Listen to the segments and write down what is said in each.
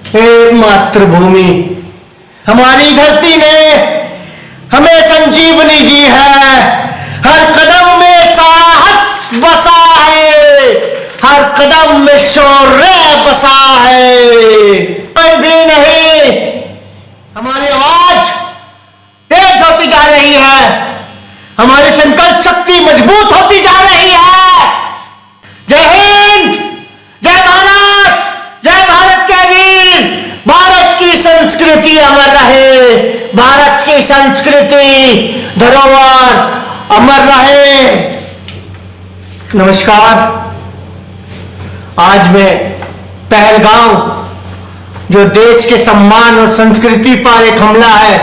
हे मातृभूमि, हमारी धरती ने हमें संजीवनी दी है। हर कदम में साहस बसा है, हर कदम में शौर्य बसा है। कोई भी नहीं, हमारी आवाज तेज होती जा रही है, हमारी संकल्प शक्ति मजबूत होती जा रही है। जय हिंद, जय भारत, जय भारत के वीर। भारत की संस्कृति अमर रहे, भारत की संस्कृति धरोहर अमर रहे। नमस्कार। आज मैं पहलगांव, जो देश के सम्मान और संस्कृति पर एक हमला है,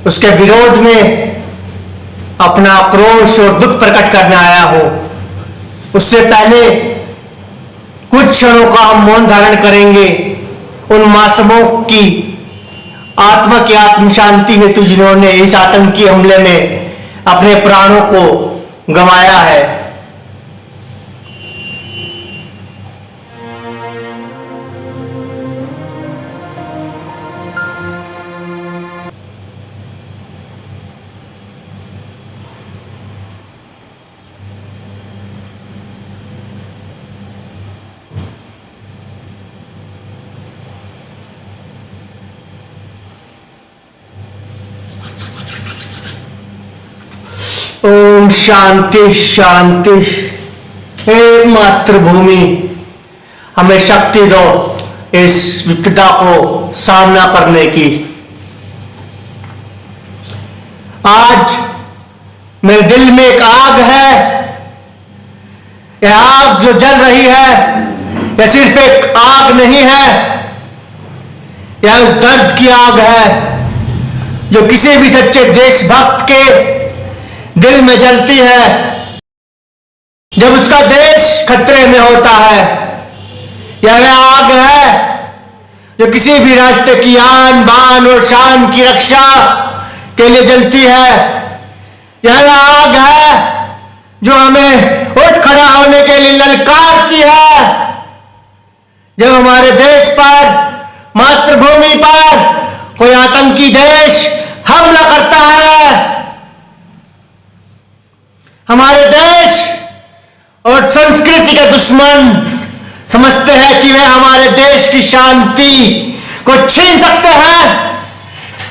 उसके विरोध में अपना आक्रोश और दुख प्रकट करने आया हूं। उससे पहले कुछ क्षणों का हम मौन धारण करेंगे उन मासूमों की आत्मा की आत्म शांति हेतु जिन्होंने इस आतंकी हमले में अपने प्राणों को गंवाया है। ओम शांति शांति। हे मातृभूमि, हमें शक्ति दो इस विपदा को सामना करने की। आज मेरे दिल में एक आग है। यह आग जो जल रही है, यह सिर्फ एक आग नहीं है, यह उस दर्द की आग है जो किसी भी सच्चे देशभक्त के दिल में जलती है जब उसका देश खतरे में होता है। यह वह आग है जो किसी भी राष्ट्र की आन बान और शान की रक्षा के लिए जलती है। यह वह आग है जो हमें उठ खड़ा होने के लिए ललकारती है जब हमारे देश पर, मातृभूमि पर कोई आतंकी देश हमला करता है। हमारे देश और संस्कृति के दुश्मन समझते हैं कि वे हमारे देश की शांति को छीन सकते हैं।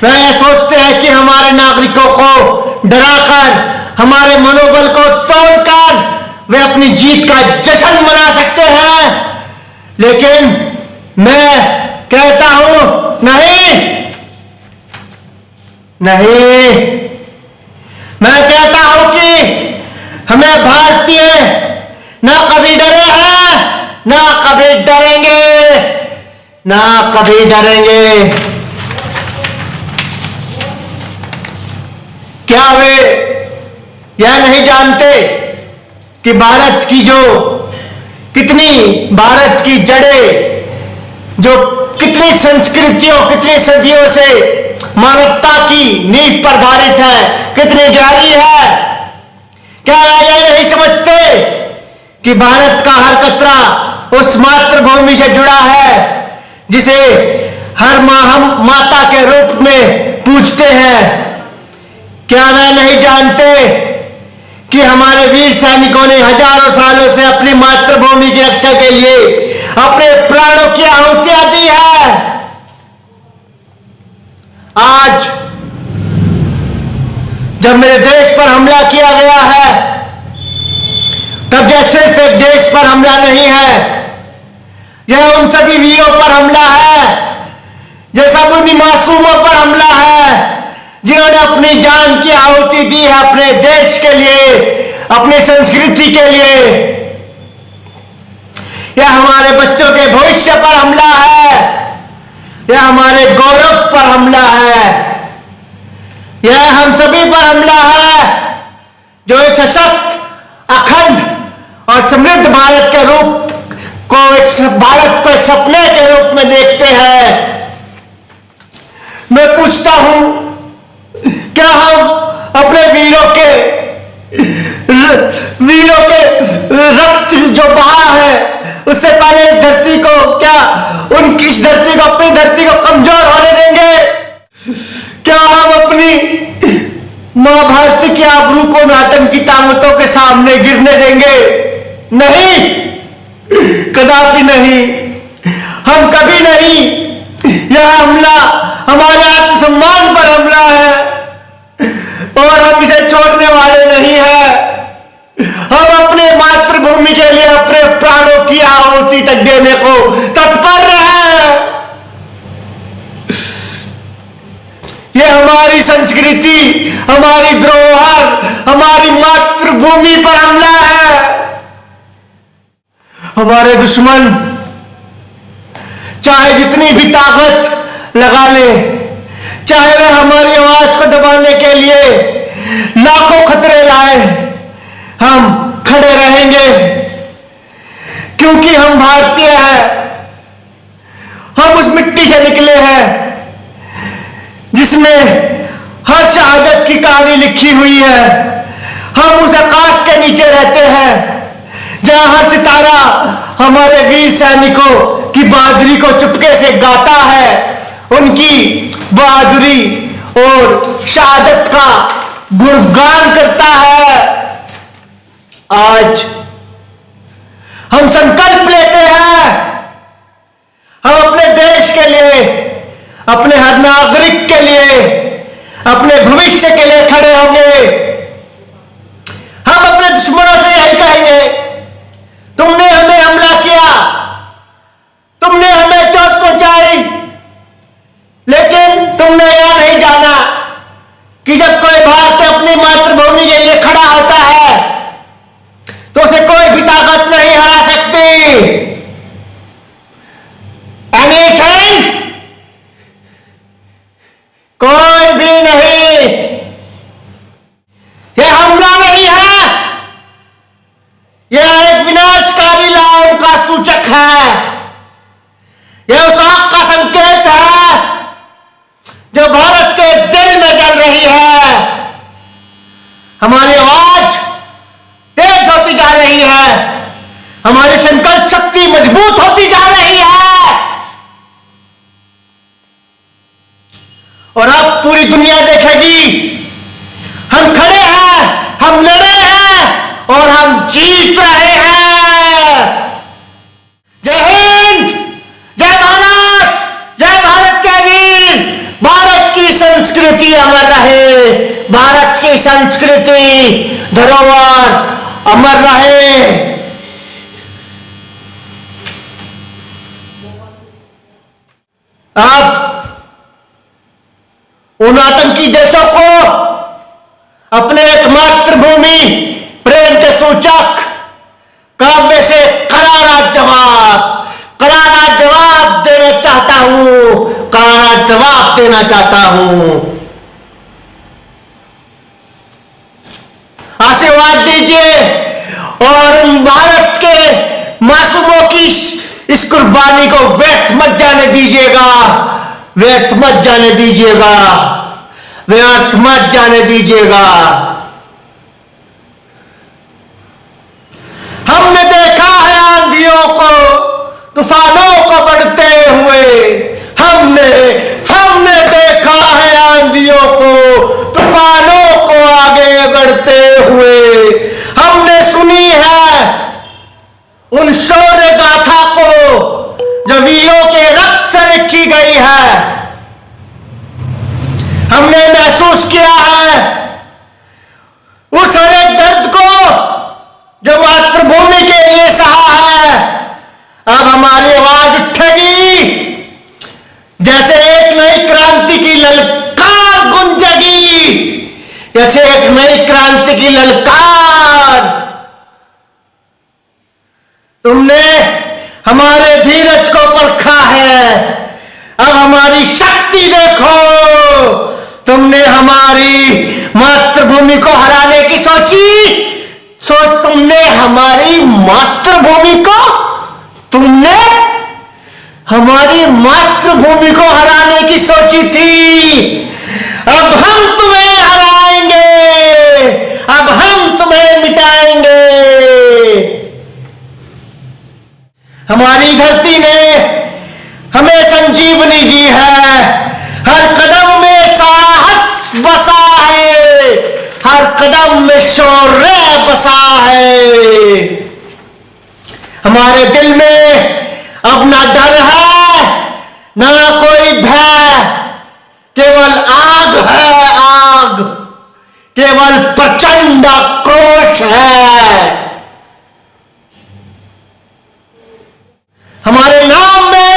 वे सोचते हैं कि हमारे नागरिकों को डराकर, हमारे मनोबल को तोड़कर वे अपनी जीत का जश्न मना सकते हैं। लेकिन मैं कहता हूं, नहीं नहीं, मैं कहता हूं कि हमें भारतीय ना कभी डरे हैं, ना कभी डरेंगे, ना कभी डरेंगे। क्या वे यह नहीं जानते कि भारत की जड़ें, जो कितनी संस्कृतियों, कितनी सदियों से मानवता की नींव पर आधारित है, कितनी गहरी है। क्या ये नहीं समझते कि भारत का हर कतरा उस मातृभूमि से जुड़ा है जिसे हर हम माता के रूप में पूजते हैं। क्या वे नहीं जानते कि हमारे वीर सैनिकों ने हजारों सालों से अपनी मातृभूमि की रक्षा के लिए अपने प्राणों की आहुतियां दी है। आज जब मेरे देश पर हमला किया गया है, तब यह सिर्फ एक देश पर हमला नहीं है, यह उन सभी वीरों पर हमला है, यह सब उन मासूमों पर हमला है जिन्होंने अपनी जान की आहुति दी है अपने देश के लिए, अपनी संस्कृति के लिए। यह हमारे बच्चों के भविष्य पर हमला है, यह हमारे गौरव पर हमला है, यह हम सभी पर हमला है जो एक सशक्त, अखंड और समृद्ध भारत के रूप को, भारत को एक सपने के रूप में देखते हैं। मैं पूछता हूं, क्या हम अपने वीरों के रक्त जो बहा है, उससे पहले इस धरती को क्या गुरु को आतंकी ताकतों के सामने गिरने देंगे? नहीं, कदापि नहीं, हम कभी नहीं। यह हमला हमारे आत्मसम्मान पर हमला है और हम इसे छोड़ने वाले नहीं हैं। हम अपने मातृभूमि के लिए अपने प्राणों की आहुति तक देने को तत्पर हैं। ये हमारी संस्कृति, हमारी धरोहर, हमारी मातृभूमि पर हमला है। हमारे दुश्मन चाहे जितनी भी ताकत लगा ले, चाहे वह हमारी आवाज को दबाने के लिए लाखों खतरे लाए, हम खड़े रहेंगे, क्योंकि हम भारतीय हैं। हम उस मिट्टी से निकले हैं जिसमें हर शहादत की कहानी लिखी हुई है। हम उस आकाश के नीचे रहते हैं जहां हर सितारा हमारे वीर सैनिकों की बहादुरी को चुपके से गाता है, उनकी बहादुरी और शहादत का गुणगान करता है। आज हम संकल्प लेते हैं, हम अपने देश के लिए, अपने हर नागरिक के लिए, अपने भविष्य के लिए खड़े होंगे। हम अपने दुश्मनों से यही कहेंगे, तुमने हमें हमला किया, तुमने हमें चोट पहुंचाई, लेकिन तुमने यह नहीं जाना कि जब कोई भारतीय अपनी मातृभूमि के लिए खड़ा होता है तो उसे कोई भी ताकत नहीं हरा सकती। एनीथिंग, कोई भी नहीं। यह हमला नहीं है, यह एक विनाशकारी लाइन का सूचक है। यह उस आग का संकेत है जो भारत के दिल में जल रही है। हमारी आवाज तेज होती जा रही है, हमारी संकल्प शक्ति मजबूत होती जा रही है और अब पूरी दुनिया देखेगी हम खड़े हैं, हम लड़े हैं और हम जीत रहे हैं। जय हिंद, जय भारत, जय भारत के वीर। भारत की संस्कृति अमर रहे, भारत की संस्कृति धरोहर अमर रहे। अब उन आतंकी देशों को अपने एक मातृभूमि प्रेम के सूचक काव्य से करारा जवाब देना चाहता हूं, करारा जवाब देना चाहता हूं। आशीर्वाद दीजिए और भारत के मासूमों की इस कुर्बानी को व्यर्थ मत जाने दीजिएगा, व्यर्थ मत जाने दीजिएगा, व्यर्थ मत जाने दीजिएगा। हमने देखा है आंधियों को, तूफानों को बढ़ते हुए, हमने देखा है आंधियों को, तूफानों को आगे बढ़ते हुए। हमने सुनी है उन शौर्य गाथा को जो वीरों के रक्त से लिखी गई है। हमने महसूस किया है उस हर एक दर्द को जो मातृभूमि के लिए सहा है। अब हमारी आवाज उठेगी, जैसे एक नई क्रांति की ललकार गूंजेगी, जैसे एक नई क्रांति की ललकार। तुमने हमारे धीरज को परखा है, अब हमारी शक्ति देखो। तुमने हमारी मातृभूमि को हराने की सोची, तुमने हमारी मातृभूमि को हराने की सोची थी। अब हम तुम्हें हराएंगे, अब हम तुम्हें मिटाएंगे। हमारी धरती ने हमें संजीवनी दी है, हर कदम में साहस बसा है, हर कदम में शौर्य बसा है। हमारे दिल में अब ना डर है ना कोई भय, केवल आग है, आग, केवल प्रचंड आक्रोश है। हमारे नाम में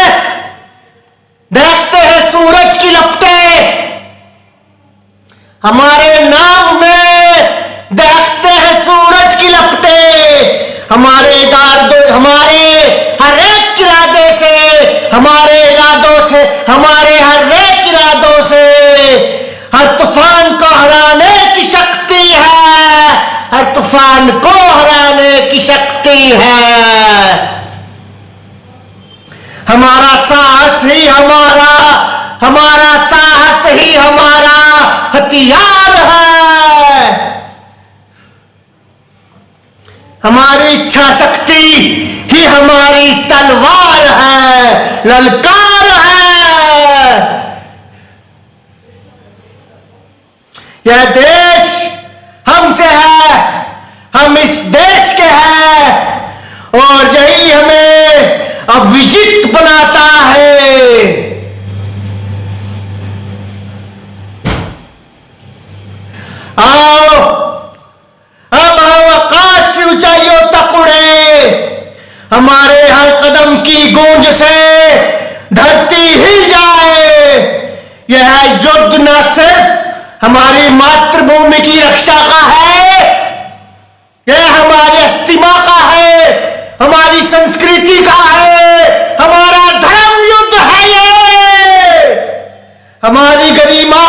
देखते हैं सूरज की लपटें, हमारे नाम में देखते हैं सूरज की लपटें। हमारे हर एक इरादे से, हमारे इरादों से, हमारे हर एक इरादों से हर तूफान को हराने की शक्ति है, हर तूफान को हराने की शक्ति है। हमारा साहस ही हमारा साहस ही हमारा हथियार है। हमारी इच्छा शक्ति ही हमारी तलवार है, ललकार है। यह देश हमसे है, हम इस देश के हैं और यही हमें अविजित बनाता है। आओ अब हम आकाश की ऊंचाइयों तक उड़े, हमारे हर कदम की गूंज से धरती हिल जाए। यह युद्ध न सिर्फ हमारी मातृभूमि की रक्षा का है, यह हमारी अस्तिमा का है, हमारी संस्कृति का है, हमारा धर्म युद्ध है। ये हमारी गरिमा